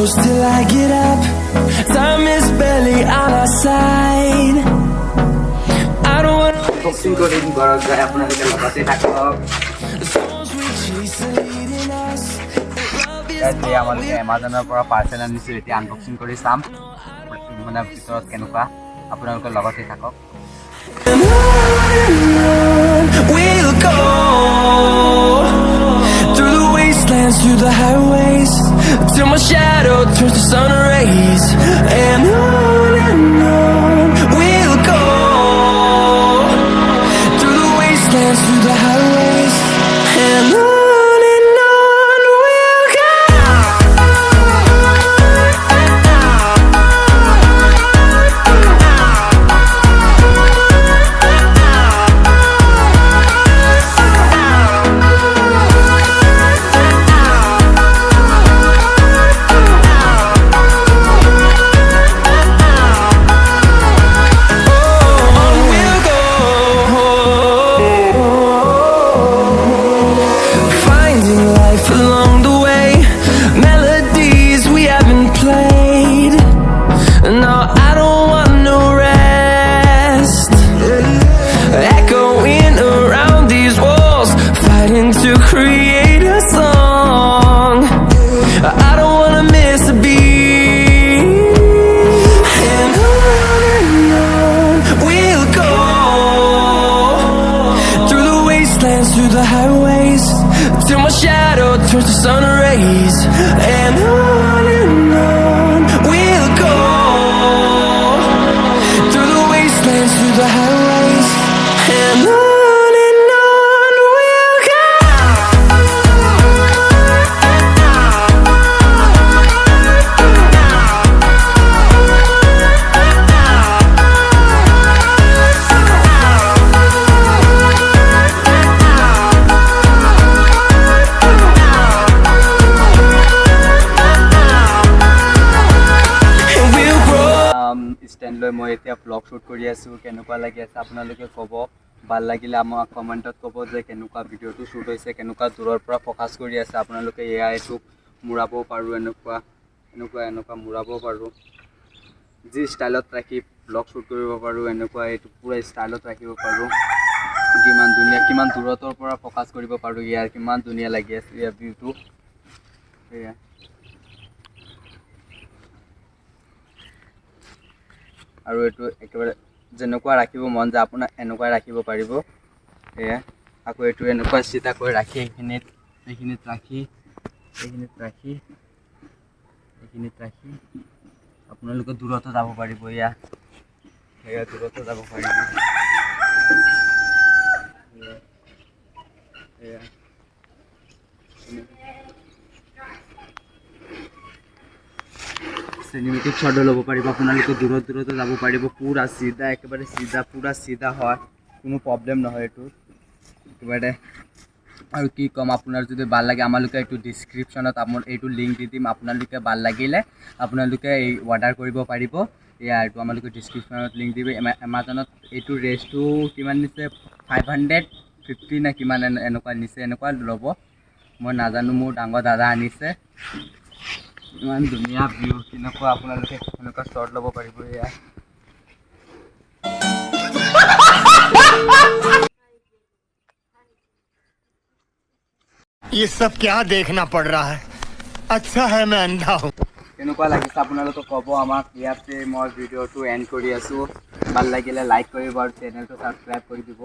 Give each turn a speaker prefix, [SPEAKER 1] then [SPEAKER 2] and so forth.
[SPEAKER 1] close till I get up. Time is barely on our side. I don't want
[SPEAKER 2] boxing কৰি ঘৰত যায় আপোনালোকে লগতে থাকক আমালোকে এমাজনৰ পৰা পাৰ্চেল আনিছোঁ এতিয়া আনবক্সিং কৰি চাম মানে ভিতৰত কেনেকুৱা আপোনালোকে লগতে থাকক
[SPEAKER 1] we'll go through the wastelands, through the highways, till my shadow turns to sun rays. And on we'll go through the wastelands, through the highways, and on we'll go. Through the highways, till my shadow turns to sun rays. And on we'll go through the wastelands, through the highways, and on we'll go.
[SPEAKER 2] Stand লৈ মই এতিয়া blog shoot কৰি আছোঁ কেনেকুৱা লাগি আছে আপোনালোকে ক'ব ভাল লাগিলে আমাক কমেণ্টত ক'ব যে কেনেকুৱা ভিডিঅ'টো শ্বুট হৈছে কেনেকুৱা দূৰৰ পৰা ফ'কাছ কৰি আছে আপোনালোকে এয়া এইটোক মূৰাবও পাৰোঁ এনেকুৱা মূৰাব পাৰোঁ যি ষ্টাইলত ৰাখি ব্লগ শ্বুট কৰিব পাৰোঁ এনেকুৱা এইটো পূৰা ষ্টাইলত ৰাখিব পাৰোঁ কিমান ধুনীয়া কিমান দূৰতৰ পৰা ফ'কাছ কৰিব পাৰোঁ ইয়াৰ কিমান ধুনীয়া লাগি আছে ইয়াৰ ভিউটো সেয়া আৰু এইটো একেবাৰে যেনেকুৱা ৰাখিব মন যায় আপোনাৰ এনেকুৱা ৰাখিব পাৰিব এয়া আকৌ এইটো এনেকুৱা চিধাকৈ ৰাখি এইখিনিত ৰাখি আপোনালোকে দূৰতো যাব পাৰিব এয়া দূৰতো যাব পাৰিব চিনেমেটিক শ্বট ল'ব পাৰিব আপোনালোকে দূৰতো যাব পাৰিব পুৰা চিধা একেবাৰে পুৰা চিধা হয় কোনো প্ৰব্লেম নহয় এইটো একেবাৰে আৰু কি ক'ম আপোনাৰ যদি ভাল লাগে আমালোকে এইটো ডিছক্ৰিপশ্যনত এইটো লিংক দি দিম আপোনালোকে ভাল লাগিলে আপোনালোকে এই অৰ্ডাৰ কৰিব পাৰিব এয়া এইটো আমালোকে ডিছক্ৰিপশ্যনত লিংক দিব এমাজনত এইটো ৰেটটো কিমান নিছে 550 নে কিমান এনেকুৱা নিছে এনেকুৱা ল'ব মই নাজানো মোৰ ডাঙৰ দাদা আনিছে ইমান ধুনীয়া ভিউ কেনেকুৱা আপোনালোকে এনেকুৱা শ্বট ল'ব পাৰিব এয়া
[SPEAKER 3] ये सब क्या देखना पड़ रहा है अच्छा है मैं अंधा हूँ
[SPEAKER 2] কেনেকুৱা লাগিছে আপোনালোকে ক'ব আমাক ইয়াতে মই ভিডিঅ'টো এণ্ড কৰি আছোঁ ভাল লাগিলে লাইক কৰিব আৰু চেনেলটো ছাবস্ক্ৰাইব কৰি দিব